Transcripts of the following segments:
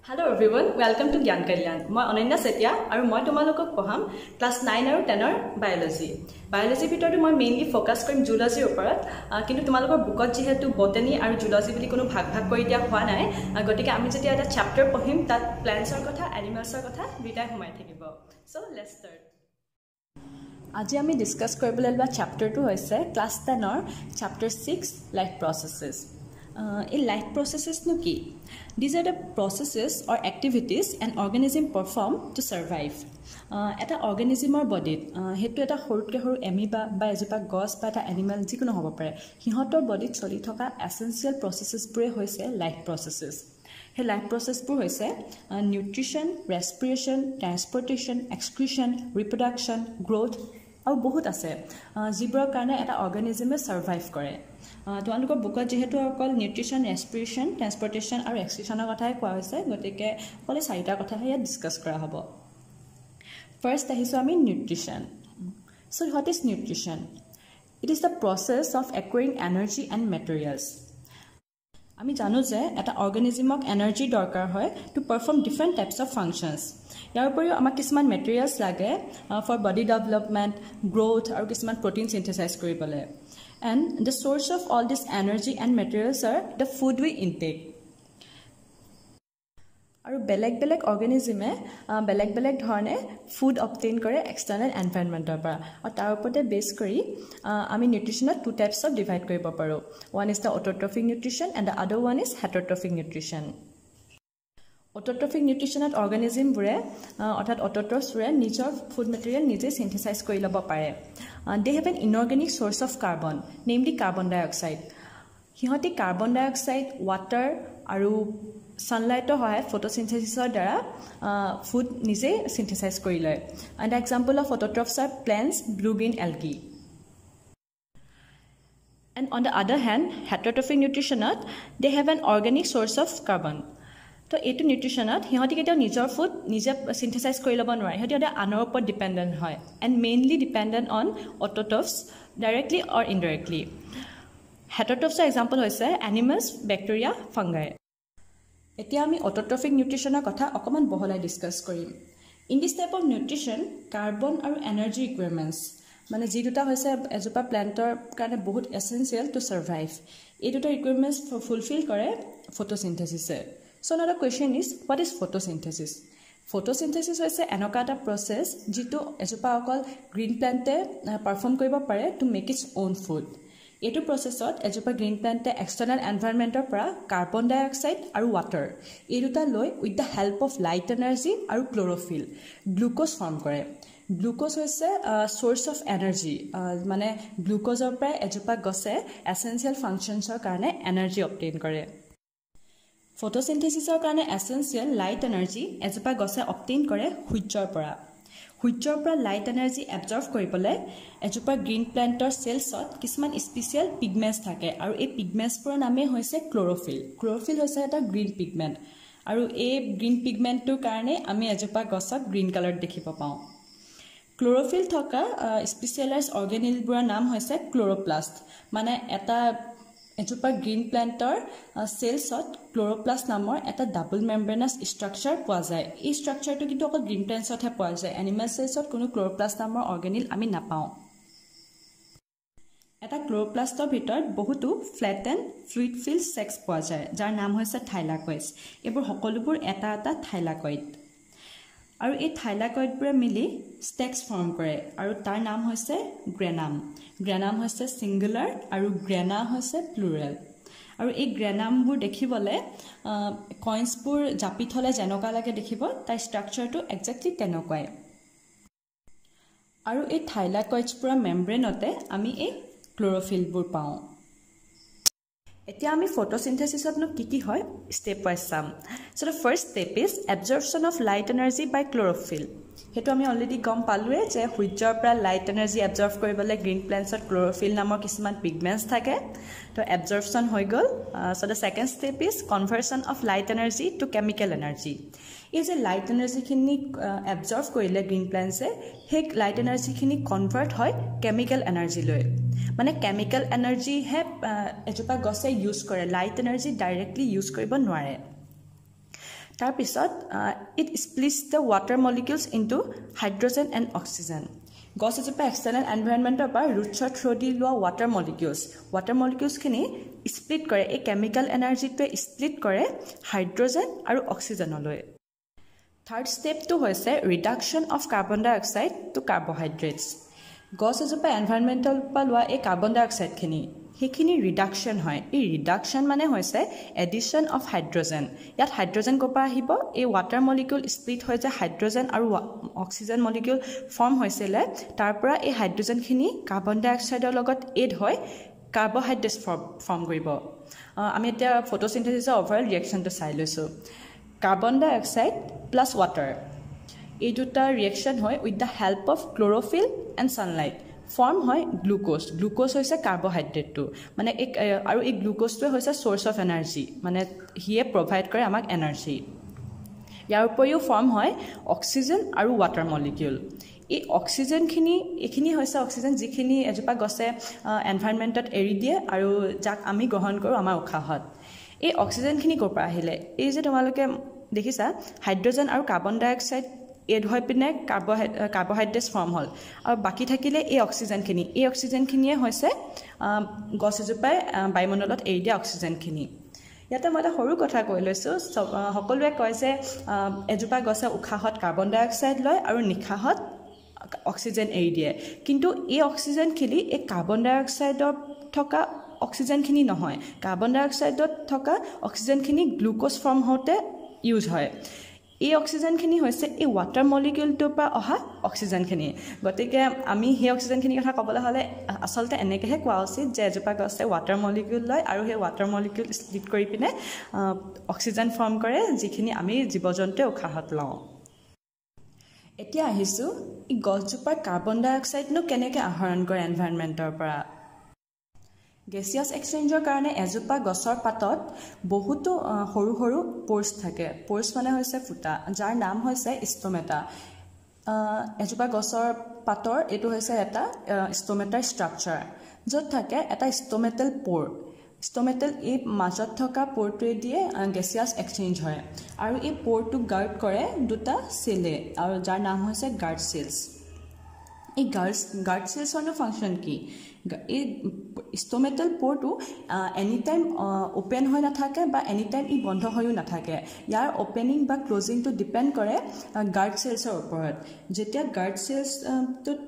Hello everyone, welcome to Gyan Kalyan. Moi Ananya Setia aru moi tomalokok poham class 9 aru 10 biology. Biology bitoru moi mainly focus korim zoology oporat kintu tomalokor bookot jehetu botany aru zoology bili kono bhag koi dia hwa nai gotike ami jeti eta chapter pohim tat plants or kotha animals or kotha duitai homai thakibo. So let's start. Aji ami discuss koribole lwa chapter 2 hoise class 10 or chapter 6 life processes. In life processes no ki these are the processes or activities an organism perform to survive. Eta organism or body hetu eta horutke horu amoeba ba ejupa gos ba eta animal jikono hobo pare hihotor body choli thoka essential processes pure hoise life processes. He life process pure hoise nutrition, respiration, transportation, excretion, reproduction, growth আৰু বহুত আছে জীবৰ কাৰণে এটা অৰ্গানিজমে সাৰ্ভাইভ কৰে তোমালোকৰ বুকত যেহেতু অকল নিউট্ৰিশন ৰেসপিৰেশন ট্ৰান্সপোৰ্টেশন আৰু এক্সক্ৰিশনৰ কথাই কোৱা হৈছে গতিকে অকল চাৰিটা কথাহে ইয়াত ডিসকাস কৰা হ'ব ফাৰ্স্ট আহিছো আমি nutrition so what is nutrition it is the process of acquiring energy and materials আমি জানো যে এটা অৰ্গানিজমক এনাৰ্জি দৰকাৰ হয় to perform different types of functions ইয়াৰ উপৰিও আমাক কিছুমান মেটেৰিয়েলছ লাগে ফৰ বডি ডেভেলপমেন্ট গ্ৰোথ আৰু কিছুমান প্ৰটিন সিনথেসাইজ কৰিবলৈ and the source of all this energy and materials are the food we intake আৰু বেলেগ অৰ্গানিজমে বেলেগ ধৰণে ফুড অবটেইন কৰে এক্সটাৰ্নাল এনভায়ৰনমেন্টৰ পৰা আৰু তাৰ ওপৰতে বেছ কৰি আমি নিউট্ৰিশনত টু টাইপস অফ ডিভাইড কৰিব পাৰো one is the autotrophic nutrition and the other one is heterotrophic nutrition autotrophic নিউট্ৰিশনত অৰ্গানিজমবোৰে অৰ্থাৎ অটোট্ৰফছবোৰে নিজৰ ফুড মেটেৰিয়েল নিজে সিনথেসাইজ কৰি ল'ব পাৰে they have an inorganic source of carbon namely carbon dioxide হিহতি carbon dioxide water আৰু sunlight হয় photosynthesisৰ দ্বাৰা food নিজে সিনথেসাইজ কৰি লয় and the example of autotrophs are plants blue green algae and on the other hand heterotrophic nutritionত they have an organic source of carbon তো এটো নিউট্ৰিশনত হিহতি কেতিয়াও নিজৰ ফুড নিজে সিনথেসাইজ কৰি ল'ব নোৱাৰে হিহতি আনৰ ওপৰত ডিপেন্ডেন্ট হয় and mainly dependent on autotrophs directly or indirectly হেটাৰট্ৰফছৰ এক্সাম্পল হৈছে এনিমেলছ বেক্টেৰিয়া ফাংগাই এতিয়া আমি অটোট্ৰফিক নিউট্ৰিশনৰ কথা অকমান বহলাই ডিসকাস কৰিম in this type of nutrition carbon আৰু এনাৰ্জি ৰিকুৱাৰমেন্টছ মানে যি দুটা হৈছে এজোপা প্লান্টৰ কাৰণে বহুত এসেনশিয়াল টু সাৰ্ভাইভ এই দুটা ৰিকুৱাৰমেন্টছ ফুলফিল কৰে ফটোসিনথেসিছে So now the question is, what is photosynthesis? Photosynthesis is another process jito ejopa okol green plant perform koribo pare to make its own food. Eto process ot ejopa green plant external environment para carbon dioxide aru water ei duta loi with the help of light energy aru chlorophyll glucose form kore. Glucose is a source of energy. Mane glucose or pra ejopa gose essential functions or karne energy obtain kore. Photosynthesisৰ কাৰণে essential light energy এজোপা গছে obtain কৰে সূৰ্যৰ পৰা light energy absorb কৰিবলৈ এজোপা green প্লান্টৰ সেলছত কিছুমান special পিগমেন্টছ থাকে আৰু এই পিগমেন্টছৰ নামে হৈছে ক্লোৰোফিল হৈছে এটা গ্ৰীণ পিগমেন্ট আৰু এই গ্ৰীণ পিগমেন্টৰ কাৰণে আমি এজোপা গছক গ্ৰীণ কালাৰ দেখিব পাওঁ ক্লোৰোফিল থকা স্পেশালাইজড অৰ্গানেলবোৰৰ নাম হৈছে ক্লোৰোপ্লাস্ট মানে এটা এজোপা গ্ৰীণ প্লান্টৰ সেলছত ক্লোৰোপ্লাস্ট নামৰ এটা ডাবল মেমব্ৰেনাছ ষ্ট্ৰাকচাৰ পোৱা যায় এই ষ্ট্ৰাকচাৰটো কিন্তু অকল গ্ৰীণ প্লান্টছতহে পোৱা যায় এনিমেল সেলছত কোনো ক্লোৰোপ্লাস্ট নামৰ অৰ্গানেল আমি নাপাওঁ এটা ক্লোৰোপ্লাস্টৰ ভিতৰত বহুতো ফ্লেটেন ফ্লুইড ফিল্ড সেক্স পোৱা যায় যাৰ নাম হৈছে থাইলাকয়েডছ এইবোৰ সকলোবোৰ এটা থাইলাকয়েড আৰু এই থাইলাকয়েডবোৰে মিলি ষ্টেক্স ফৰ্ম কৰে আৰু তাৰ নাম হৈছে গ্ৰেনাম হৈছে সিঙ্গুলাৰ আৰু গ্ৰেনা হৈছে প্লুৰেল আৰু এই গ্ৰেনামবোৰ দেখিবলৈ কইন্সবোৰ জাপি থলে যেনকা লাগে দেখিব তাৰ ষ্ট্ৰাকচাৰটো এক্সাক্টলি তেনেকুৱাই আৰু এই থাইলাকয়েডছৰ মেমব্ৰেনতে আমি এই ক্লোৰোফিলবোৰ পাওঁ এতিয়া আমি ফটোসিনথেসিছত নো কি হয় স্টেপ ওয়াইজ সাম so the first step is absorption of light energy by chlorophyll হেতু আমি অলৰেডি গম পালোৱে যে সূৰ্যৰ পৰা লাইট এনাৰ্জি এবজৰ্ব কৰিবলৈ গ্ৰীণ প্লান্টছত ক্লোৰোফিল নামৰ কিছুমান পিগমেন্টছ থাকে তো এবজৰ্পশন হৈ গল so the second step is conversion of light energy to chemical energy এই যে লাইট এনাৰ্জি খিনি এবজৰ্ব কৰিলে গ্ৰীণ প্লান্টছে হে লাইট এনাৰ্জি খিনি কনভাৰ্ট হয় কেমিক্যাল এনাৰ্জি লৈ মানে কেমিক্যাল এনাৰ্জি হে এজোপা গছে ইউজ কৰে লাইট এনাৰ্জি ডাইৰেক্টলি ইউজ কৰিব নোৱাৰে তাৰ পিছত it splits the water molecules into hydrogen and oxygen গছ এজোপা এক্সটাৰ্নেল এনভাইৰনমেণ্টৰ পৰা ৰুটছৰ থ্ৰু দি লোৱা ৱাটাৰ মলিকিউলছখিনি স্প্লিট কৰে এই কেমিকেল এনাৰ্জিটোৱে স্প্লিট কৰে হাইড্ৰজেন আৰু অক্সিজেনলৈ থাৰ্ড ষ্টেপটো হৈছে reduction of carbon dioxide to carbohydrates গছ এজোপা এনভাইৰনমেণ্টৰ পৰা লোৱা এই কাৰ্বন ডাই অক্সাইডখিনি সেইখিনি ৰিডাকশ্যন হয় এই ৰিডাকশ্যন মানে হৈছে এডিশ্যন অফ হাইড্ৰজেন ইয়াত হাইড্ৰজেন ক'ৰ পৰা আহিব এই ৱাটাৰ মলিকিউল স্প্লিট হৈ যে হাইড্ৰজেন আৰু অক্সিজেন মলিকিউল ফৰ্ম হৈছিলে তাৰ পৰা এই হাইড্ৰজেনখিনি কাৰ্বন ডাই অক্সাইডৰ লগত এড হৈ কাৰ্বহাইড্ৰেটছ ফৰ্ম কৰিব আমি এতিয়া ফটোচিন্থেচিছৰ অভাৰঅল ৰিয়েকশ্যনটো চাই লৈছোঁ কাৰ্বন ডাই অক্সাইড প্লাছ ৱাটাৰ এই দুটা ৰিয়েকশ্যন হয় with the help of chlorophyll and sunlight form হয় গ্লুক'জ হৈছে কাৰ্বহাইড্ৰেটটো মানে আৰু এই গ্লুক'জটোৱে হৈছে চ'ৰ্চ অফ এনাৰ্জি মানে সিয়ে প্ৰভাইড কৰে আমাক এনাৰ্জি ইয়াৰ উপৰিও ফৰ্ম হয় অক্সিজেন আৰু ৱাটাৰ মলিকিউল এই এইখিনি হৈছে অক্সিজেন যিখিনি এজোপা গছে এনভাইৰনমেণ্টত এৰি দিয়ে আৰু যাক আমি গ্ৰহণ কৰোঁ আমাৰ উশাহত এই অক্সিজেনখিনি ক'ৰ পৰা আহিলে এই যে তোমালোকে দেখিছা হাইড্ৰজেন আৰু কাৰ্বন ডাই অক্সাইড এড হৈ পিনে কাৰ্বহাইড্ৰেটছ ফৰ্ম হ'ল আৰু বাকী থাকিলে এই অক্সিজেনখিনিয়ে হৈছে গছ এজোপাই বায়ুমণ্ডলত এৰি দিয়া অক্সিজেনখিনি ইয়াতে মই এটা সৰু কথা কৈ লৈছোঁ সকলোৱে কয় যে এজোপা গছে উশাহত কাৰ্বন ডাই অক্সাইড লয় আৰু নিশাহত অক্সিজেন এৰি দিয়ে কিন্তু এই অক্সিজেনখিনি এই কাৰ্বন ডাই অক্সাইডত থকা অক্সিজেনখিনি নহয় কাৰ্বন ডাই অক্সাইডত থকা অক্সিজেনখিনি গ্লুক'জ ফৰ্ম হওঁতে ইউজ হয় এই অক্সিজেনখিনি হৈছে এই ৱাটাৰ মলিকিউলটোৰ পৰা অহা অক্সিজেনখিনি গতিকে আমি সেই অক্সিজেনখিনিৰ কথা ক'বলৈ হ'লে আচলতে এনেকৈহে কোৱা উচিত যে এজোপা গছে ৱাটাৰ মলিকিউল লয় আৰু সেই ৱাটাৰ মলিকিউল স্প্লিট কৰি পিনে অক্সিজেন ফৰ্ম কৰে যিখিনি আমি জীৱ জন্তুৱে উশাহত লওঁ এতিয়া আহিছোঁ এই গছজোপাৰ কাৰ্বন ডাই অক্সাইডনো কেনেকৈ আহৰণ কৰে এনভাইৰনমেণ্টৰ পৰা গেছিয়াছ এক্সচেঞ্জৰ কাৰণে এজোপা গছৰ পাতত বহুতো সৰু সৰু প'ৰ্ছ থাকে প'ৰ্ছ মানে হৈছে ফুটা যাৰ নাম হৈছে ষ্টমেটা এজোপা গছৰ পাতৰ এইটো হৈছে এটা ষ্টমেটাৰ ষ্ট্ৰাকচাৰ য'ত থাকে এটা ষ্টমেটেল ষ্টমেটেল এই মাজত থকা প'ৰটোৱে দিয়ে গেছিয়াছ এক্সচেঞ্জ হয় আৰু এই প'ৰটোক গাৰ্ড কৰে দুটা চেলে আৰু যাৰ নাম হৈছে গাৰ্ড চেলছ এই গাৰ্ড চেলছৰনো ফাংচন কি এই ষ্টমেটেল প'ৰটো এনি টাইম অ'পেন হৈ নাথাকে বা এনি টাইম ই বন্ধ হৈও নাথাকে ইয়াৰ অ'পেনিং বা ক্ল'জিংটো ডিপেণ্ড কৰে গাৰ্ড চেলছৰ ওপৰত যেতিয়া গাৰ্ড চেলছটোত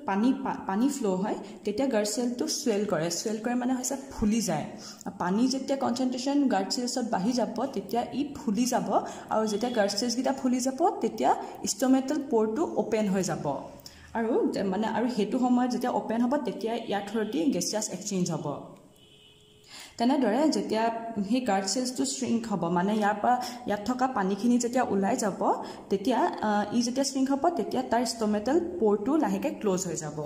পানী ফ্ল' হয় তেতিয়া গাৰ্ড চেলটো চুৱেল কৰে মানে হৈছে ফুলি যায় পানী যেতিয়া কনচেণ্ট্ৰেশ্যন গাৰ্ড চেলছত বাঢ়ি যাব তেতিয়া ই ফুলি যাব আৰু যেতিয়া গাৰ্ড চেলছকেইটা ফুলি যাব তেতিয়া ষ্টমেটেল প'ৰটো অ'পেন হৈ যাব আৰু সেইটো সময়ত যেতিয়া অ'পেন হ'ব তেতিয়া ইয়াৰ থ্ৰুদি গেছিয়াছ এক্সচেঞ্জ হ'ব তেনেদৰে যেতিয়া সেই গাৰ্ড চেলছটো শ্ৰিংক হ'ব মানে ইয়াত থকা পানীখিনি যেতিয়া ওলাই যাব তেতিয়া যেতিয়া শ্ৰিংক হ'ব তেতিয়া তাৰ ষ্টমেটেল প'ৰটো লাহেকৈ ক্ল'জ হৈ যাব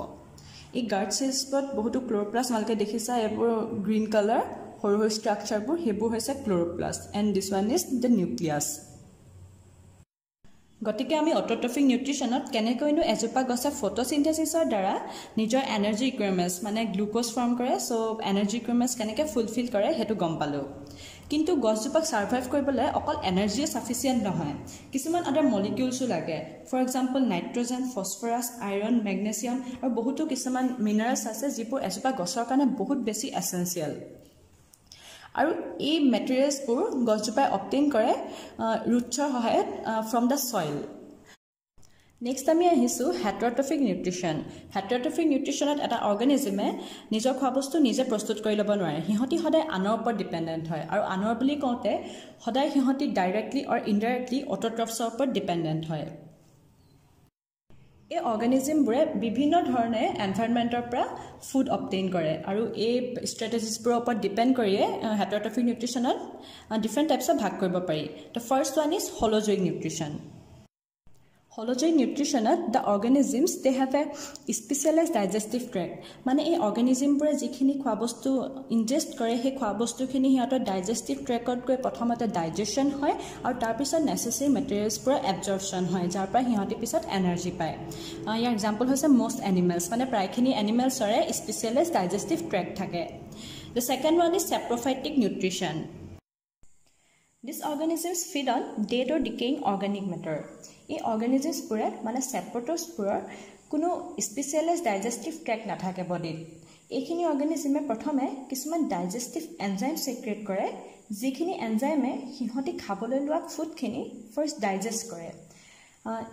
এই গাৰ্ড চেলছবোৰত বহুতো ক্ল'ৰ'প্লাষ্ট তোমালোকে দেখিছা এইবোৰ গ্ৰীণ কালাৰ সৰু সৰু ষ্ট্ৰাকচাৰবোৰ সেইবোৰ হৈছে chloroplast and this one is the nucleus গতিকে আমি অট'ট্ৰফিক নিউট্ৰিশ্যনত কেনেকৈনো এজোপা গছে ফটোচিন্থেচিছৰ দ্বাৰা নিজৰ এনাৰ্জি ৰিকুৱাৰমেণ্টছ মানে গ্লুক'জ ফৰ্ম কৰে চ' এনাৰ্জি ৰিকুৱাৰমেণ্টছ কেনেকৈ ফুলফিল কৰে সেইটো গম পালোঁ কিন্তু গছজোপাক ছাৰ্ভাইভ কৰিবলৈ অকল এনাৰ্জিয়ে ছাফিচিয়েণ্ট নহয় কিছুমান আদাৰ মলিকিউলছো লাগে for example nitrogen phosphorus iron magnesium আৰু বহুতো কিছুমান মিনাৰেলছ আছে যিবোৰ এজোপা গছৰ কাৰণে বহুত বেছি এছেঞ্চিয়েল আৰু এই মেটেৰিয়েলছবোৰ গছজোপাই অবটেইন কৰে ৰুটছৰ সহায়ত ফ্ৰম দ্য ছইল নেক্সট আমি আহিছোঁ হেটাৰট্ৰফিক নিউট্ৰিশ্যনত এটা অৰ্গেনিজিমে নিজৰ খোৱাবস্তু নিজে প্ৰস্তুত কৰি ল'ব নোৱাৰে সিহঁতি সদায় আনৰ ওপৰত ডিপেণ্ডেণ্ট হয় আৰু আনৰ বুলি কওঁতে সদায় সিহঁতি ডাইৰেক্টলি অৰ ইনডাইৰেক্টলি অট'ট্ৰফছৰ ওপৰত ডিপেণ্ডেণ্ট হয় এই অৰ্গেনিজিমবোৰে বিভিন্ন ধৰণে এনভাইৰনমেণ্টৰ পৰা ফুড অবটেইন কৰে আৰু এই ষ্ট্ৰেটেজিছবোৰৰ ওপৰত ডিপেণ্ড কৰিয়ে হেটাৰট্ৰফিক নিউট্ৰিশ্যনত ডিফাৰেণ্ট টাইপছত ভাগ কৰিব পাৰি the first one is holozoic nutrition holozoic নিউট্ৰিশ্যনত the organisms they have a specialize digestive tract মানে এই অৰ্গেনিজিমবোৰে যিখিনি খোৱাবস্তু ইনজেষ্ট কৰে সেই খোৱাবস্তুখিনি সিহঁতৰ ডাইজেষ্টিভ ট্ৰেকত গৈ প্ৰথমতে ডাইজেশ্যন হয় আৰু তাৰপিছত নেচেচেৰী মেটেৰিয়েলছবোৰৰ এবজৰ্পশ্যন হয় যাৰ পৰা সিহঁতি পিছত এনাৰ্জি পায় ইয়াৰ এক্সাম্পল হৈছে মষ্ট এনিমেলছ মানে প্ৰায়খিনি এনিমেলছৰে স্পেচিয়েলাইজ ডাইজেষ্টিভ ট্ৰেক্ট থাকে the second one is saprophytic nutrition These organisms feed on dead or decaying organic matter. এই organismsবোৰে মানে saprotospore কোনো স্পেচিয়েলাইজড ডাইজেষ্টিভ ট্ৰেক্ট নাথাকে বডিত এইখিনি অৰ্গানিজমে প্ৰথমে কিছুমান ডাইজেষ্টিভ এনজাইম সেক্ৰেট কৰে যিখিনি এনজাইমে সিহঁতি খাবলৈ লোৱা ফুডখিনি ফাৰ্ষ্ট ডাইজেষ্ট কৰে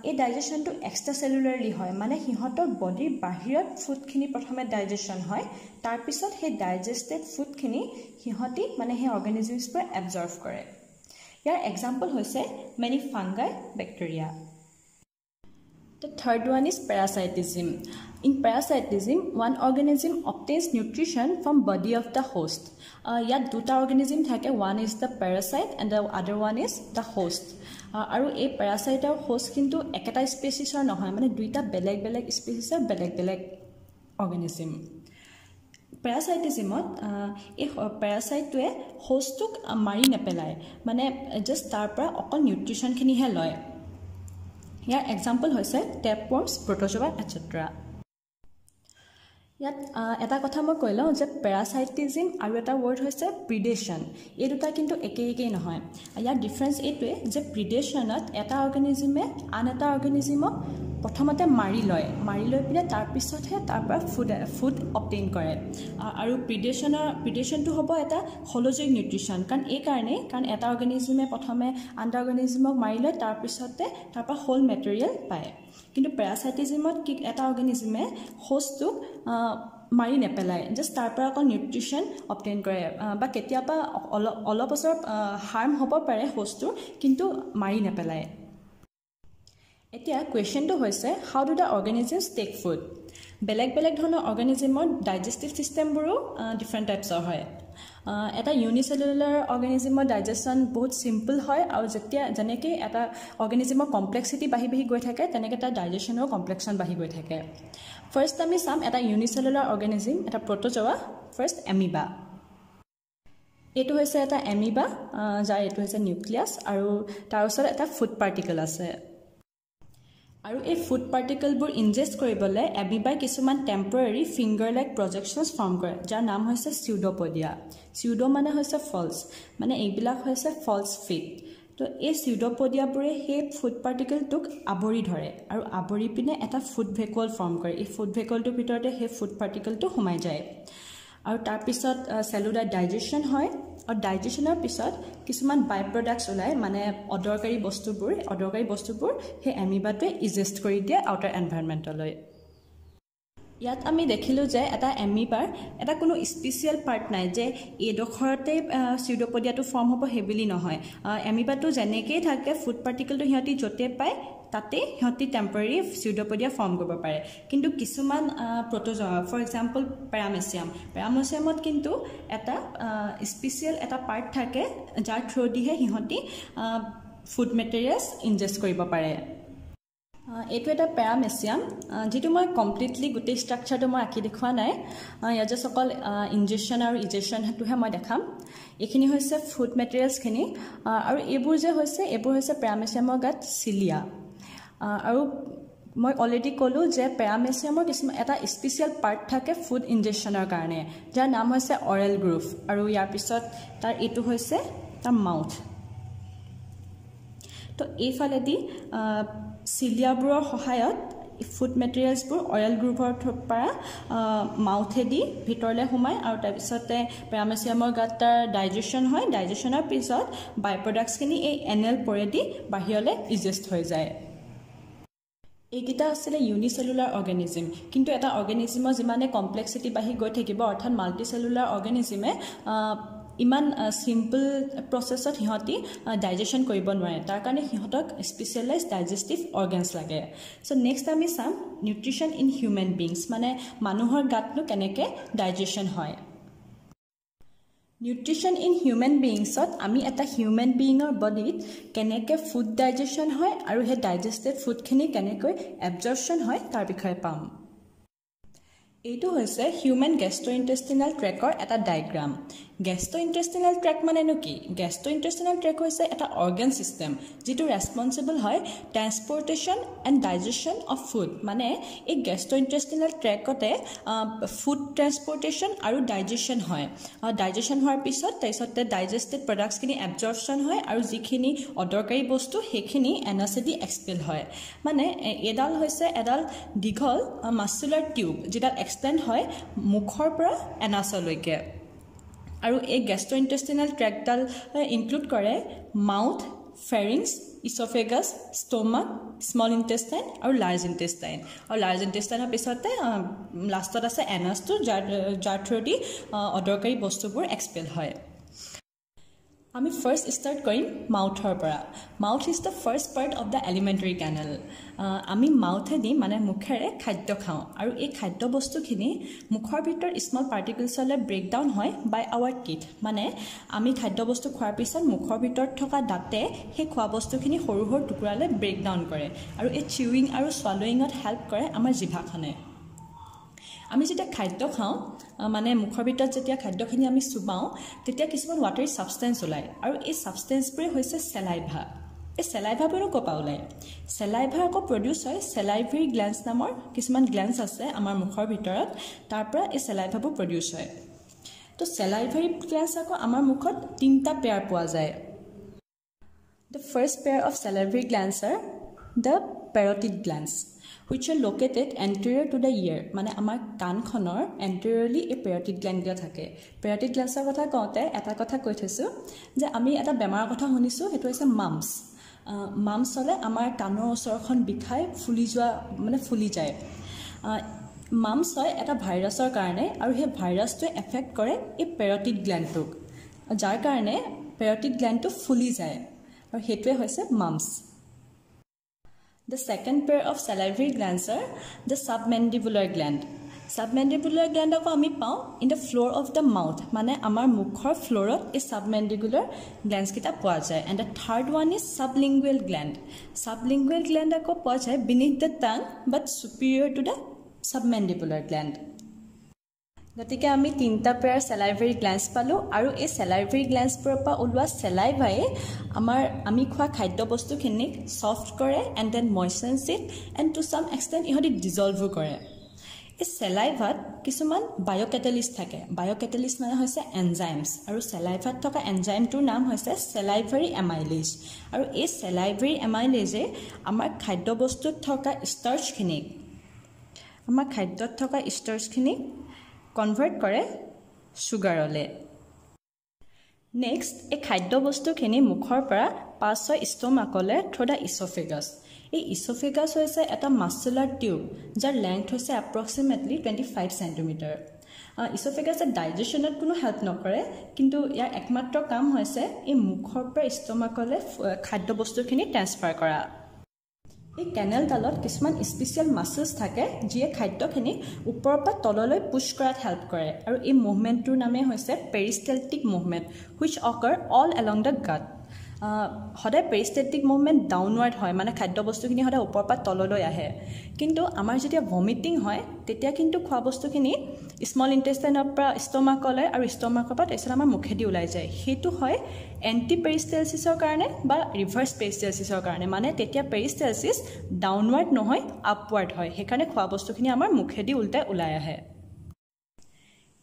এই ডাইজেশ্যনটো এক্সট্ৰা সেলুলাৰলি হয় মানে সিহঁতৰ বডিৰ বাহিৰত ফুডখিনি প্ৰথমে ডাইজেশ্যন হয় তাৰ পিছত সেই ডাইজেষ্টেড ফুডখিনি সিহঁতি মানে সেই অৰ্গানিজমছবোৰ এবজৰ্ভ কৰে ইয়াৰ এক্সাম্পল হৈছে many fungi bacteria. The third one is parasitism. In parasitism, one organism obtains nutrition from body of the host. Yat duta organism thake, one is the parasite and the other one is the host. Aru a parasite or host kintu eketa species or nohoy mane duita beleg species or beleg organism. Parasitismot a parasite to a host took a marine nepelai mane just tarpra okol nutrition kini he loy. Here example hoise tapeworms, protozoa etc. Yat eta kotha moi koilo je parasitism aru eta word hoise predation ei duta kintu ekei nohoy ya difference etue je predationat eta organisme an eta organismok প্ৰথমতে মাৰি লৈ পিনে তাৰ পিছতহে তাৰপৰা food obtain কৰে আৰু প্ৰিডেশ্যনটো হ'ব এটা হলোজিক নিউট্ৰিশ্যন কাৰণ এই কাৰণে কাৰণ এটা অৰ্গানিজমে প্ৰথমে আনটা অৰ্গানিজমক মাৰি লৈ তাৰ পিছতে তাৰপৰা হোল মেটেৰিয়েল পায় কিন্তু প্যাৰাসাইটিজমত কি এটা অৰ্গানিজমে হোষ্টটোক মাৰি নেপেলায় জাষ্ট তাৰপৰা অকল নিউট্ৰিশ্যন অবটেইন কৰে বা কেতিয়াবা অলপ বছৰ হাৰ্ম হ'ব পাৰে হোষ্টটো কিন্তু মাৰি নেপেলায় এতিয়া কোৱেশ্চনটো হৈছে হাউ ডু দ্য অৰ্গানিজমছ টেক ফুড বেলেগ ধৰণৰ অৰ্গানিজমৰ ডাইজেষ্টিভ চিষ্টেমবোৰো ডিফাৰেণ্ট টাইপছৰ হয় এটা ইউনিচেলুলাৰ অৰ্গানিজমৰ ডাইজেশ্যন বহুত সিম্পল হয় আৰু যেতিয়া যেনেকৈ এটা অৰ্গানিজমৰ কমপ্লেক্সিটি বাঢ়ি গৈ থাকে তেনেকৈ তাৰ ডাইজেশ্যনৰ কমপ্লেক্সন বাঢ়ি গৈ থাকে ফাৰ্ষ্ট আমি চাম এটা ইউনিচেলুলাৰ অৰ্গানিজম এটা প্ৰটোজোৱা ফাৰ্ষ্ট এমিবা এইটো হৈছে এটা এমিবা যাৰ এইটো হৈছে নিউক্লিয়াছ আৰু তাৰ ওচৰত এটা ফুড পাৰ্টিকল আছে আৰু এই ফুড পাৰ্টিকলবোৰ ইনজেষ্ট কৰিবলৈ এমিবাই কিছুমান টেম্পৰেৰী ফিংগাৰ লাইক প্ৰজেকশ্যনছ ফৰ্ম কৰে যাৰ নাম হৈছে সিউডোপডিয়া সিউডো মানে হৈছে ফলছ মানে এইবিলাক হৈছে ফলছ ফিট তো এই সিউডোপডিয়াবোৰে সেই ফুড পাৰ্টিকলটোক আৱৰি ধৰে আৰু আৱৰি পিনে এটা ফুড ভেকুল ফৰ্ম কৰে এই ফুড ভেকুলটোৰ ভিতৰতে সেই ফুড পাৰ্টিকলটো সোমাই যায় আৰু তাৰ পিছত সেলুলাৰ ডাইজেশ্যন হয় আৰু ডাইজেশ্যনৰ পিছত কিছুমান বাই প্ৰডাক্টছ ওলাই মানে অদৰকাৰী বস্তুবোৰ সেই এমিবাটোৱে ইজেষ্ট কৰি দিয়ে আউটাৰ এনভাইৰনমেণ্টলৈ ইয়াত আমি দেখিলোঁ যে এটা এমিবাৰ এটা কোনো স্পেচিয়েল পাৰ্ট নাই যে এইডোখৰতে সিউডোপডিয়াটো ফৰ্ম হ'ব সেই বুলি নহয় এমিবাটো যেনেকৈ থাকে ফুড পাৰ্টিকলটো সিহঁতি য'তে পায় তাতে সিহঁতি টেম্পৰেৰী সিউডোপডিয়া ফৰ্ম কৰিব পাৰে কিন্তু কিছুমান প্ৰটোজোৱা ফৰ এক্সাম্পল পেৰামেচিয়ামত কিন্তু এটা স্পেচিয়েল এটা পাৰ্ট থাকে যাৰ থ্ৰুদিহে সিহঁতি ফুড মেটেৰিয়েলছ ইনজেষ্ট কৰিব পাৰে এইটো এটা পেৰামেচিয়াম যেটো মই কমপ্লিটলি গোটেই ষ্ট্ৰাকচাৰটো মই আঁকি দেখুৱা নাই ইয়াত জাষ্ট অকল ইনজেকশ্যন আৰু ইজেকশ্যনটোহে মই দেখাম এইখিনি হৈছে ফুড মেটেৰিয়েলছখিনি আৰু এইবোৰ হৈছে পেৰামেচিয়ামৰ গাত চিলিয়া আৰু মই অলৰেডি ক'লোঁ যে পেৰামেচিয়ামৰ কিছুমান এটা স্পেচিয়েল পাৰ্ট থাকে ফুড ইনজেকশ্যনৰ কাৰণে যাৰ নাম হৈছে অৰেল গ্ৰুভ আৰু ইয়াৰ পিছত তাৰ এইটো হৈছে তাৰ মাউথ তো এইফালেদি চিলিয়াবোৰৰ সহায়ত ফুড মেটেৰিয়েলছবোৰ অৰেল গ্ৰুভৰ পৰা মাউথেদি ভিতৰলৈ সোমায় আৰু তাৰপিছতে পেৰামেচিয়ামৰ গাত তাৰ ডাইজেশ্যন হয় ডাইজেশ্যনৰ পিছত বাই প্ৰডাক্টছখিনি এই এনেল পৰেদি বাহিৰলৈ ইজেষ্ট হৈ যায় এইকেইটা আছিলে ইউনিচেলুলাৰ অৰ্গানিজম কিন্তু এটা অৰ্গানিজমৰ যিমানে কমপ্লেক্সিটি বাঢ়ি গৈ থাকিব অৰ্থাৎ মাল্টিচেলুলাৰ অৰ্গানিজমে ইমান সিম্পল প্ৰচেছত সিহঁতি ডাইজেশ্যন কৰিব নোৱাৰে তাৰ কাৰণে সিহঁতক স্পেচিয়েলাইজ ডাইজেষ্টিভ অৰ্গেনছ লাগে চ' নেক্সট আমি চাম নিউট্ৰিশ্যন ইন হিউমেন বিংছ মানে মানুহৰ গাতনো কেনেকৈ ডাইজেশ্যন হয় নিউট্ৰিশ্যন ইন হিউমেন বিংছত আমি এটা হিউমেন বিঙৰ বডিত কেনেকৈ ফুড ডাইজেশ্যন হয় আৰু সেই ডাইজেষ্টেড ফুডখিনি কেনেকৈ এবজৰ্পশ্যন হয় তাৰ বিষয়ে পাম এইটো হৈছে হিউমেন গেষ্ট্ৰইণ্টেষ্টিনেল ট্ৰেকৰ এটা ডায়েগ্ৰাম গেষ্ট্ৰইণ্টেষ্টিনেল ট্ৰেক্ট মানেনো কি গেষ্ট্ৰইণ্টেষ্টিনেল ট্ৰেক্ট হৈছে এটা অৰ্গেন সিস্টেম যেটো ৰেসপন্সিবল হয় ট্ৰান্সপোৰ্টেশন এণ্ড ডাইজেশন অফ ফুড মানে এই গেষ্ট্ৰইণ্টেষ্টিনেল ট্ৰেক্টতে ফুড ট্ৰান্সপোৰ্টেশন আৰু ডাইজেশন হয় ডাইজেশন হোৱাৰ পিছত তাৰপিছতে ডাইজেষ্টেড প্ৰডাক্টছখিনি এবজৰ্পশ্যন হয় আৰু যিখিনি অদৰকাৰী বস্তু সেইখিনি এনাছেদি এক্সপেল হয় মানে এডাল হৈছে এডাল দীঘল মাস্কুলাৰ টিউব যেটা এক্সটেণ্ড হয় মুখৰ পৰা এনাছলৈকে আৰু এই গেষ্ট্ৰইণ্টেষ্টিনেল ট্ৰেক্টডাল ইনক্লুড কৰে mouth pharynx oesophagus stomach small intestine আৰু লাৰ্জ ইণ্টেষ্টাইনৰ পিছতে লাষ্টত আছে এনাছটো যাৰ থ্ৰুদি অদৰকাৰী বস্তুবোৰ এক্সপেল হয় আমি ফাৰ্ষ্ট ষ্টাৰ্ট কৰিম মাউথৰ পৰা mouth is the first part of the alimentary canal আমি মাউথেদি মানে মুখেৰে খাদ্য খাওঁ আৰু এই খাদ্য বস্তুখিনি মুখৰ ভিতৰত স্মল পাৰ্টিকলছলৈ ব্ৰেকডাউন হয় বাই আৱাৰ টিথ মানে আমি খাদ্য বস্তু খোৱাৰ পিছত মুখৰ ভিতৰত থকা দাঁতে সেই খোৱা বস্তুখিনি সৰু সৰু টুকুৰালৈ ব্ৰেকডাউন কৰে আৰু এই চিউইং আৰু swallowingত হেল্প কৰে আমাৰ জিভাখনে আমি যেতিয়া খাদ্য খাওঁ মানে মুখৰ ভিতৰত যেতিয়া খাদ্যখিনি আমি চুবাওঁ তেতিয়া কিছুমান ৱাটাৰী সাবষ্টেন্স ওলায় আৰু এই সাবষ্টেন্সবোৰে হৈছে চেলাইভা এই চেলাইভাবোৰো কপা ওলায় চেলাইভা আকৌ প্ৰডিউচ হয় চেলাইভাৰী গ্লেন্স নামৰ কিছুমান গ্লেন্স আছে আমাৰ মুখৰ ভিতৰত তাৰ পৰা এই চেলাইভাবোৰ প্ৰডিউচ হয় তো চেলাইভাৰী গ্লেন্স আকৌ আমাৰ মুখত তিনিটা পেয়াৰ পোৱা যায় The first pair of salivary glands are the parotid glands which are located anterior to the ear মানে আমাৰ কাণখনৰ anteriorly এই parotid gland গিলা থাকে parotid glandsৰ কথা কওঁতে এটা কথা কৈ থৈছো যে আমি এটা বেমাৰৰ কথা শুনিছো হেতু হৈছে মাম্পছ মাম্পছ হলে আমাৰ কাণৰ ওচৰখন বিখাই ফুলি যায় মাম্পছ হয় এটা ভাইৰাছৰ কাৰণে আৰু সেই ভাইৰাছটোৱে এফেক্ট কৰে এই parotid glandটোক যাৰ কাৰণে parotid glandটো ফুলি যায় আৰু হেতুৱে হৈছে mumps The second pair of salivary glands are the submandibular gland. Submandibular gland ako ami pao in the floor of the mouth. Mane amar mukhor floorot is submandibular glands kita poa jay. And the third one is sublingual gland. Sublingual gland ako poa jay beneath the tongue but superior to the submandibular gland. গতিকে আমি তিনটা pair salivary glands পালো আৰু এই salivary glands পৰা ওলোৱা saliva আমি খোৱা খাদ্য বস্তুখিনিক সফট কৰে and then moistens it and to some extent ইহতি dissolve কৰে এই saliva কিছুমান বায়োকেটালিষ্ট থাকে বায়োকেটালিষ্ট মানে হৈছে এনজাইমছ আৰু saliva থকা এনজাইমটোৰ নাম হৈছে salivary amylase আৰু এই salivary amylase আমাৰ খাদ্য বস্তুত থকা starchখিনি আমাৰ খাদ্যত থকা starchখিনি কনভাৰ্ট কৰে সুগাৰলে নেক্সট এই খাদ্য বস্তুখিনি মুখৰ পৰা পাছ হয় ষ্টমাকলে থ্ৰু দা ইছ'ফেগাছ এই ইছ'ফেগাছ হৈছে এটা মাস্কুলাৰ টিউব যাৰ লেংথ হৈছে এপ্ৰক্সিমেটলি 25 সেন্টিমিটাৰ ইছ'ফেগাছে ডাইজেশ্যনত কোনো হেল্প নকৰে কিন্তু ইয়াৰ একমাত্ৰ কাম হৈছে এই মুখৰ পৰা ষ্টমাকলে খাদ্য বস্তুখিনি ট্ৰান্সফাৰ কৰা এই কেনেলডালত কিছুমান স্পেচিয়েল মাসলছ থাকে যিয়ে খাদ্যখিনি ওপৰৰ পৰা তললৈ পুশ কৰাত হেল্প কৰে আৰু এই মুভমেন্টটোৰ নামে হৈছে peristaltic movement which occur all along the gut হদায় পেৰিষ্টেলটিক মুভমেন্ট ডাউনৱাৰ্ড হয় মানে খাদ্য বস্তুখিনি হদায় ওপৰৰ পৰা তললৈ আহে কিন্তু আমাৰ যেতিয়া ভমিটিং হয় তেতিয়া কিন্তু খোৱা বস্তুখিনি স্মল ইন্টেষ্টাইনৰ পৰা ষ্টমাকলৈ আৰু ষ্টমাকৰ পৰা তাৰপিছত আমাৰ মুখেদি ওলাই যায় সেইটো হয় এন্টি পেৰিষ্টেলচিছৰ কাৰণে বা ৰিভাৰ্ছ পেৰিষ্টেলচিছৰ কাৰণে মানে তেতিয়া পেৰিষ্টেলচিছ ডাউনৱাৰ্ড নহয় আপৱাৰ্ড হয় সেইকাৰণে খোৱা বস্তুখিনি আমাৰ মুখেদি উল্টাই ওলাই আহে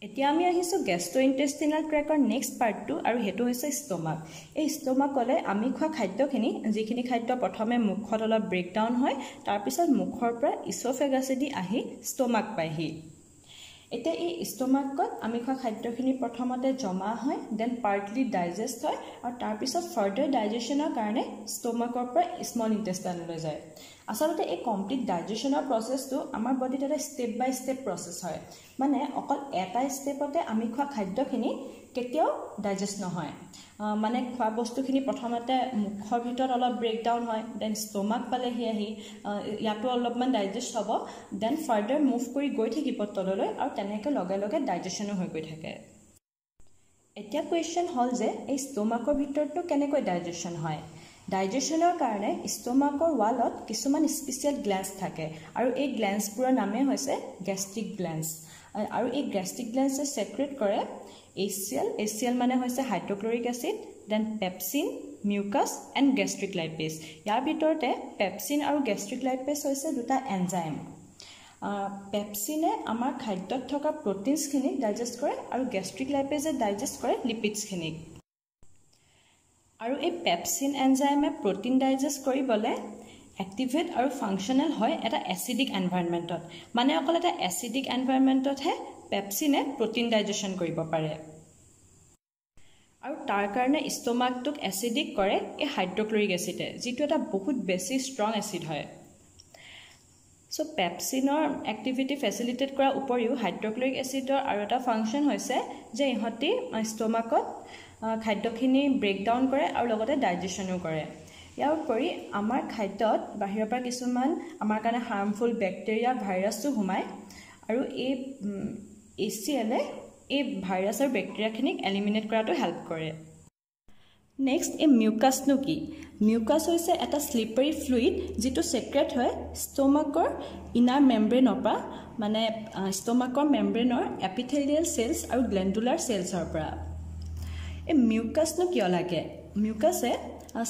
এতিয়া আমি আহিছো গেষ্ট্ৰইণ্টেষ্টিনেল ট্ৰেকৰ নেক্সট পাৰ্টটো আৰু হেতু হৈছে ষ্টমাক এই ষ্টমাকলে আমি খোৱা খাদ্যখিনি যিখিনি খাদ্য প্ৰথমে মুখত অলপ ব্ৰেকডাউন হয় তাৰ পিছত মুখৰ পৰা ইছ'ফেগাছেদি আহি ষ্টমাক পায়হি এতিয়া এই ষ্টমাকত আমি খোৱা খাদ্যখিনি প্ৰথমতে জমা হয় দেন পাৰ্টলি ডাইজেষ্ট হয় আৰু তাৰ পিছত ফাৰ্দাৰ ডাইজেশ্যনৰ কাৰণে ষ্টমাকৰ পৰা স্মল ইন্টেষ্টাইনলৈ যায় আসলতে এই কমপ্লিট ডাইজেশ্যনৰ প্ৰসেসটো আমাৰ বডিত এটা ষ্টেপ বাই ষ্টেপ প্ৰসেস হয় মানে অকল এটা ষ্টেপতে আমি খোৱা খাদ্যখিনি কেতিয়াও ডাইজেষ্ট নহয় মানে খোৱা বস্তুখিনি প্ৰথমতে মুখৰ ভিতৰত অলপ ব্ৰেকডাউন হয় দেন ষ্টমাক পালেহি আহি ইয়াতো অলপমান ডাইজেষ্ট হ'ব দেন ফাৰ্দাৰ মুভ কৰি গৈ থাকিব তললৈ আৰু তেনেকৈ লগে লগে ডাইজেশ্যনো হৈ গৈ থাকে এতিয়া কুৱেশ্যন হ'ল যে এই ষ্টমাকৰ ভিতৰতো কেনেকৈ ডাইজেশ্যন হয় ডাইজেশ্যনৰ কাৰণে ষ্টমাকৰ ৱালত কিছুমান স্পেচিয়েল গ্লেন্স থাকে আৰু এই গ্লেন্সবোৰৰ নামে হৈছে গেষ্ট্ৰিক গ্লেন্স আৰু এই গেষ্ট্ৰিক গ্লেন্সে সেক্ৰেট কৰে HCl মানে হৈছে hydrochloric acid then pepsin mucus and gastric lipase ইয়াৰ ভিতৰতে পেপচিন আৰু গেষ্ট্ৰিক লাইপেজ হৈছে দুটা এনজাইম পেপচিনে আমাৰ খাদ্যত থকা প্ৰটিনছখিনি ডাইজেষ্ট কৰে আৰু গেষ্ট্ৰিক লাইপেজে ডাইজেষ্ট কৰে লিপিডছখিনি আৰু এই পেপচিন এনজাইমে প্ৰটিন ডাইজেষ্ট কৰিবলৈ এক্টিভেট আৰু ফাংচনেল হয় এটা এচিডিক এনভাইৰনমেণ্টত মানে অকল এটা এচিডিক এনভাইৰনমেণ্টতহে পেপচিনে প্ৰটিন ডাইজেশ্যন কৰিব পাৰে আৰু তাৰ কাৰণে ষ্টমাকটোক এচিডিক কৰে এই হাইড্ৰক্লৰিক এচিডে যিটো এটা বহুত বেছি ষ্ট্ৰং এচিড হয় সো পেপচিনৰ এক্টিভিটি ফেচিলিটেট কৰাৰ উপৰিও হাইড্ৰক্লৰিক এচিডৰ আৰু এটা ফাংচন হৈছে যে ইহঁতি ষ্টমাকত খাদ্যখিনি ব্ৰেকডাউন কৰে আৰু লগতে ডাইজেশ্যনো কৰে ইয়াৰ উপৰি আমাৰ খাদ্যত বাহিৰৰ পৰা কিছুমান আমাৰ কাৰণে হাৰ্মফুল বেক্টেৰিয়া ভাইৰাছটো সোমায় আৰু এই HCl এই ভাইৰাছ আৰু বেক্টেৰিয়াখিনিক এলিমিনেট কৰাটো হেল্প কৰে নেক্সট এই মিউকাছনো কি মিউকাছ হৈছে এটা স্লিপাৰী ফ্লুইড যিটো সেক্ৰেট হয় ষ্টমাকৰ ইনাৰ মেমব্ৰেনৰ পৰা মানে ষ্টমাকৰ মেমব্ৰেনৰ এপিথেলিয়েল সেলছ আৰু গ্লেণ্ডুলাৰ সেলছৰ পৰা এই মিউকাছনো কিয় লাগে মিউকাছে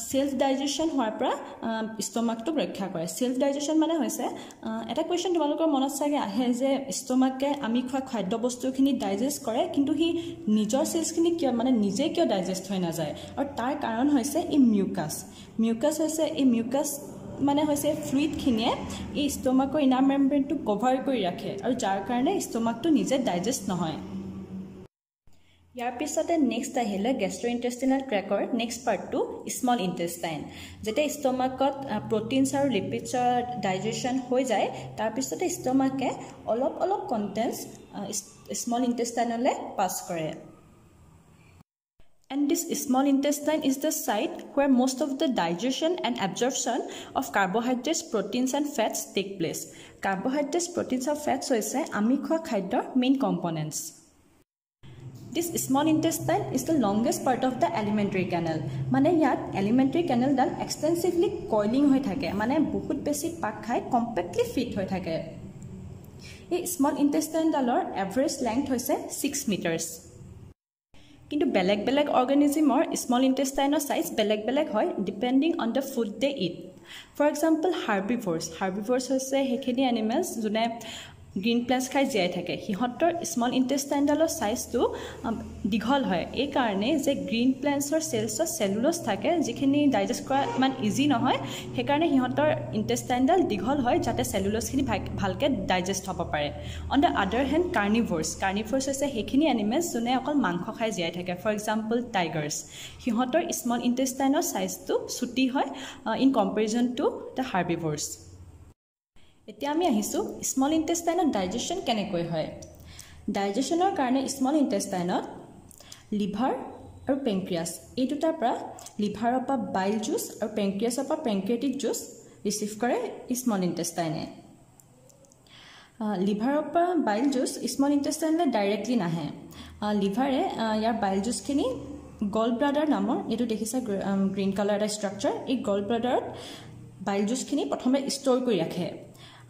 সেলফ ডাইজেশ্যন হোৱাৰ পৰা ষ্টমাকটোক ৰক্ষা কৰে সেলফ ডাইজেশ্যন মানে হৈছে এটা কুৱেশ্যন তোমালোকৰ মনত চাগে আহে যে ষ্টমাকে আমি খোৱা খাদ্যবস্তুখিনি ডাইজেষ্ট কৰে কিন্তু সি নিজৰ সেলছখিনি কিয় মানে নিজে কিয় ডাইজেষ্ট হৈ নাযায় আৰু তাৰ কাৰণ হৈছে এই মিউকাছ হৈছে এই মিউকাছ মানে হৈছে ফ্লুইডখিনিয়ে এই ষ্টমাকৰ ইনাৰ মেমব্ৰেনটো কভাৰ কৰি ৰাখে আৰু যাৰ কাৰণে ষ্টমাকটো নিজে ডাইজেষ্ট নহয় ইয়াৰ পিছতে নেক্সট আহিলে গেষ্ট্ৰইণ্টেষ্টিনেল ট্ৰেকৰ নেক্সট পাৰ্টটো স্মল ইণ্টেষ্টাইন যেতিয়া ষ্টমাকত প্ৰটিনছ আৰু লিপিডছৰ ডাইজেশ্যন হৈ যায় তাৰপিছতে ষ্টমাকে অলপ কণ্টেণ্টছ স্মল ইণ্টেষ্টাইনলৈ পাছ কৰে And this small intestine is the site where most of the digestion and absorption of carbohydrates, proteins and fats take place. Carbohydrates, proteins and fats hoise ami khua khadyor main components. This small intestine is the longest part of the alimentary canal. Mane yat alimentary canal dal extensively coiling hoi thake. Mane bahut beshi pak khai compactly fit hoi thake. Ei small intestine dalor average length hoise 6 meters. কিন্তু বেলেগ অৰ্গানিজমৰ small ইণ্টেষ্টাইনৰ size বেলেগ হয় depending on the food they eat for example herbivores হৈছে সেইখিনি animals যোনে green plants খাই জীয়াই থাকে সিহঁতৰ স্মল ইণ্টেষ্টাইনডালৰ সাইজটো দীঘল হয় এই কাৰণে যে গ্ৰীণ প্লেণ্টছৰ সেলছত সেলুলোজ থাকে যিখিনি ডাইজেষ্ট কৰা ইমান ইজি নহয় সেইকাৰণে সিহঁতৰ ইণ্টেষ্টাইনডাল দীঘল হয় যাতে সেলুলোজখিনি ভালকৈ ডাইজেষ্ট হ'ব পাৰে অন দ্য আদাৰ হেণ্ড কাৰ্নিভোৰ্ছ হৈছে সেইখিনি এনিমেলছ যোনে অকল মাংস খাই জীয়াই থাকে ফৰ এক্সাম্পল টাইগাৰ্ছ সিহঁতৰ স্মল ইণ্টেষ্টাইনৰ সাইজটো ছুটি হয় ইন কম্পেৰিজন টু দ্য হাৰ্বিভোৰ্ছ এতিয়া আমি আহিছো স্মল ইণ্টেষ্টাইনত ডাইজেশ্যন কেনেকৈ হয় ডাইজেশ্যনৰ কাৰণে স্মল ইণ্টেষ্টাইনত লিভাৰ আৰু পেংক্ৰিয়াছ এই দুটাৰ পৰা লিভাৰৰ পৰা বাইল জুচ আৰু পেংক্ৰিয়াছৰ পৰা পেংক্ৰিয়েটিক জুচ ৰিচিভ কৰে স্মল ইণ্টেষ্টাইনে লিভাৰৰ পৰা বাইল জুচ স্মল ইণ্টেষ্টাইনলৈ ডাইৰেক্টলি নাহে লিভাৰে ইয়াৰ বাইল জুচখিনি গল ব্লাডাৰ নামৰ এইটো দেখিছে গ্ৰীণ কালাৰ এটা ষ্ট্ৰাকচাৰ এই গল ব্লাডাৰত বাইল জুচখিনি প্ৰথমে ষ্ট'ৰ কৰি ৰাখে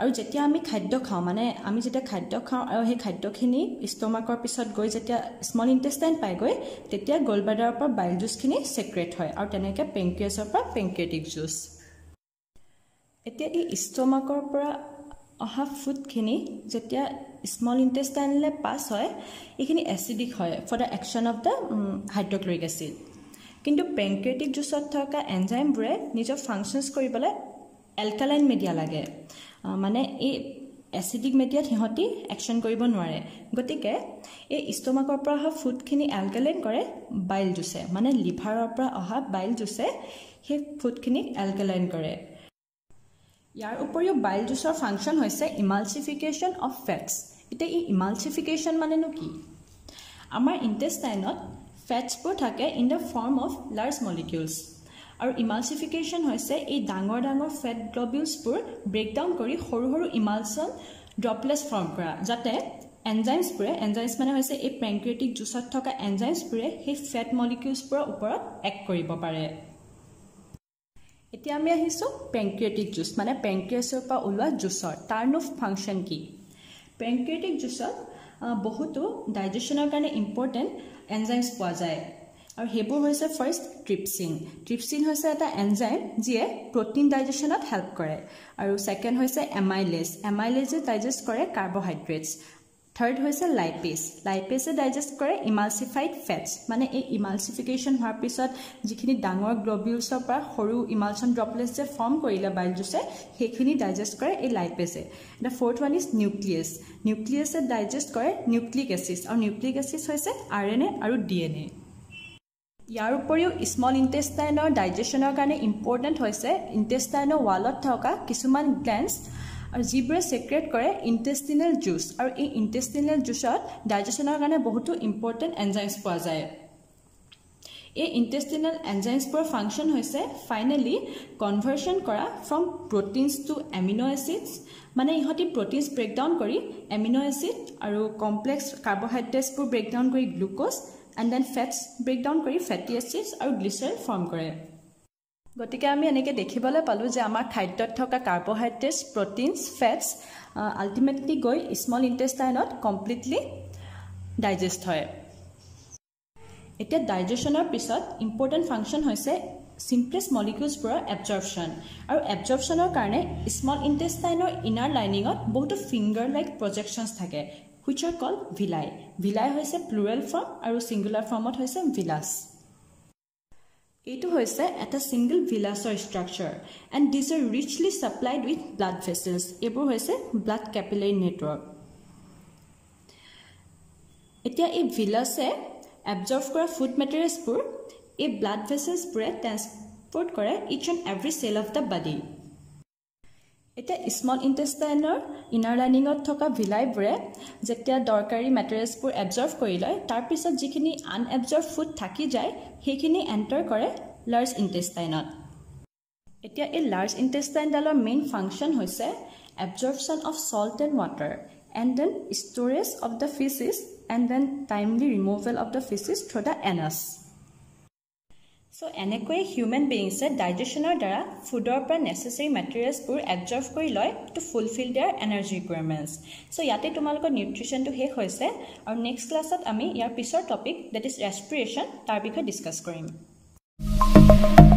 আৰু যেতিয়া আমি খাদ্য খাওঁ মানে আমি যেতিয়া খাদ্য খাওঁ আৰু সেই খাদ্যখিনি ষ্টমাকৰ পিছত গৈ যেতিয়া স্মল ইণ্টেষ্টাইন পাইগৈ তেতিয়া গল ব্লাডাৰৰ পৰা বাইল জুচখিনি সেক্ৰেট হয় আৰু তেনেকৈ পেংক্ৰিয়াছৰ পৰা পেংক্ৰিয়েটিক জুচ এতিয়া এই ষ্টমাকৰ পৰা অহা ফুডখিনি যেতিয়া স্মল ইণ্টেষ্টাইনলৈ পাছ হয় এইখিনি এচিডিক হয় for the action of the hydrochloric acid কিন্তু পেংক্ৰিয়েটিক জুচত থকা এনজাইমবোৰে নিজৰ ফাংচনছ কৰিবলৈ এলকালাইন মিডিয়া লাগে মানে এই এচিডিক মিডিয়াত সিহঁতি একশ্যন কৰিব নোৱাৰে গতিকে এই ষ্টমাকৰ পৰা অহা ফুডখিনি এলকালাইন কৰে বাইল জুচে মানে লিভাৰৰ পৰা অহা বাইল জুচে সেই ফুডখিনিক এলকালাইন কৰে ইয়াৰ উপৰিও বাইল জুচৰ ফাংচন হৈছে ইমালচিফিকেশ্যন অফ ফেটছ এতিয়া এই ইমালচিফিকেশ্যন মানেনো কি আমাৰ ইণ্টেষ্টাইনত ফেটছবোৰ থাকে in the form of large molecules আৰু ইমালচিফিকেশ্যন হৈছে এই ডাঙৰ ফেট গ্লবিউলছবোৰ ব্ৰেকডাউন কৰি সৰু ইমালচন ড্ৰপলেটছ ফৰ্ম কৰা যাতে এনজাইমছ মানে হৈছে এই পেংক্ৰিয়েটিক জুচত থকা এনজাইমছবোৰে সেই ফেট মলিকিউলছবোৰৰ ওপৰত এক্ট কৰিব পাৰে এতিয়া আমি আহিছোঁ পেংক্ৰিয়েটিক জুচ মানে পেংক্ৰিয়াছৰ পৰা ওলোৱা জুচৰ টাৰ্ন অফ ফাংচন কি পেংক্ৰিয়েটিক জুচত বহুতো ডাইজেশ্যনৰ কাৰণে ইম্পৰ্টেণ্ট এনজাইমছ পোৱা যায় আৰু সেইবোৰ হৈছে ফাৰ্ষ্ট ট্ৰিপচিন হৈছে এটা এনজাইম যিয়ে প্ৰটিন ডাইজেশ্যনত হেল্প কৰে আৰু ছেকেণ্ড হৈছে এমাইলেজে ডাইজেষ্ট কৰে কাৰ্বহাইড্ৰেটছ থাৰ্ড হৈছে লাইপেছে ডাইজেষ্ট কৰে ইমালচিফাইড ফেটছ মানে এই ইমালচিফিকেশ্যন হোৱাৰ পিছত যিখিনি ডাঙৰ গ্লবিউলছৰ পৰা সৰু ইমালচন ড্ৰপলেটছ যে ফৰ্ম কৰিলে বাইল জুচে সেইখিনি ডাইজেষ্ট কৰে এই লাইপেছে দ্য ফ'ৰ্থ ওৱান ইজ নিউক্লিয়াছে ডাইজেষ্ট কৰে নিউক্লিক এচিড আৰু নিউক্লিক এচিড হৈছে RNA আৰু DNA ইয়াৰ উপৰিও স্মল ইণ্টেষ্টাইনৰ ডাইজেশ্যনৰ কাৰণে ইম্পৰ্টেণ্ট হৈছে ইণ্টেষ্টাইনৰ ৱালত থকা কিছুমান গ্লেণ্ডছ আৰু যিবোৰে ছেক্ৰেট কৰে ইণ্টেষ্টিনেল জুচ আৰু এই ইণ্টেষ্টিনেল জুচত ডাইজেশ্যনৰ কাৰণে বহুতো ইম্পৰ্টেণ্ট এনজাইমছ পোৱা যায় এই ইণ্টেষ্টিনেল এনজাইমছবোৰৰ ফাংচন হৈছে ফাইনেলি কনভাৰ্চন কৰা from proteins to amino acids মানে ইহঁতি প্ৰটিনছ ব্ৰেকডাউন কৰি এমিনো এচিড আৰু কমপ্লেক্স কাৰ্বহাইড্ৰেটছবোৰ ব্ৰেকডাউন কৰি glucose and then fats breakdown কৰি ফেটি এচিডছ আৰু গ্লিচাৰল ফৰ্ম কৰে গতিকে আমি এনেকৈ দেখিবলৈ পালোঁ যে আমাৰ খাদ্যত থকা কাৰ্বহাইড্ৰেটছ প্ৰটিনছ ফেটছ আল্টিমেটলি গৈ স্মল ইণ্টেষ্টাইনত কমপ্লিটলি ডাইজেষ্ট হয় এতিয়া ডাইজেশ্যনৰ পিছত ইম্পৰ্টেণ্ট ফাংচন হৈছে চিম্পলেষ্ট মলিকিউলছবোৰৰ এবজৰ্পশ্যন আৰু এবজৰ্পশ্যনৰ কাৰণে স্মল ইণ্টেষ্টাইনৰ ইনাৰ লাইনিঙত বহুতো ফিংগাৰ লাইক প্ৰজেকশ্যনছ থাকে which are called villi হৈছে প্লুৰেল ফৰ্ম আৰু সিঙ্গুলাৰ ফৰ্মত হৈছে ভিলাছ এইটো হৈছে এটা সিঙ্গল ভিলাছৰ structure and these are richly supplied with blood vessels এইবোৰ হৈছে ব্লাড কেপিলাৰী নেটৱৰ্ক এতিয়া এই ভিলাছে এবজৰ্ব কৰা ফুড মেটেৰিয়েলছবোৰ এই ব্লাড ভেছেলছবোৰে ট্ৰান্সপৰ্ট কৰে each and every cell of the body এতিয়া স্মল ইণ্টেষ্টাইনৰ ইনাৰ লাইনিঙত থকা ভিলাইবোৰে যেতিয়া দৰকাৰী মেটেৰিয়েলছবোৰ এবজৰ্ভ কৰি লয় তাৰপিছত যিখিনি আনএবজৰ্ভ ফুড থাকি যায় সেইখিনি এণ্টাৰ কৰে লাৰ্জ ইণ্টেষ্টাইনত এতিয়া এই লাৰ্জ ইণ্টেষ্টাইনডালৰ মেইন ফাংচন হৈছে absorption of salt and water and then storage of the faeces and then timely removal of the faeces through the anus So, এনেকৈ হিউমেন বিংছে ডাইজেশ্যনৰ দ্বাৰা ফুডৰ পৰা নেচেচাৰী মেটেৰিয়েলছবোৰ এবজৰ্ভ কৰি লয় to fulfil their energy requirements so' ইয়াতে তোমালোকৰ নিউট্ৰিশ্যনটো শেষ হৈছে আৰু নেক্সট ক্লাছত আমি ইয়াৰ পিছৰ টপিক ডেট ইজ ৰেছপিৰেশ্যন তাৰ বিষয়ে ডিছকাছ কৰিম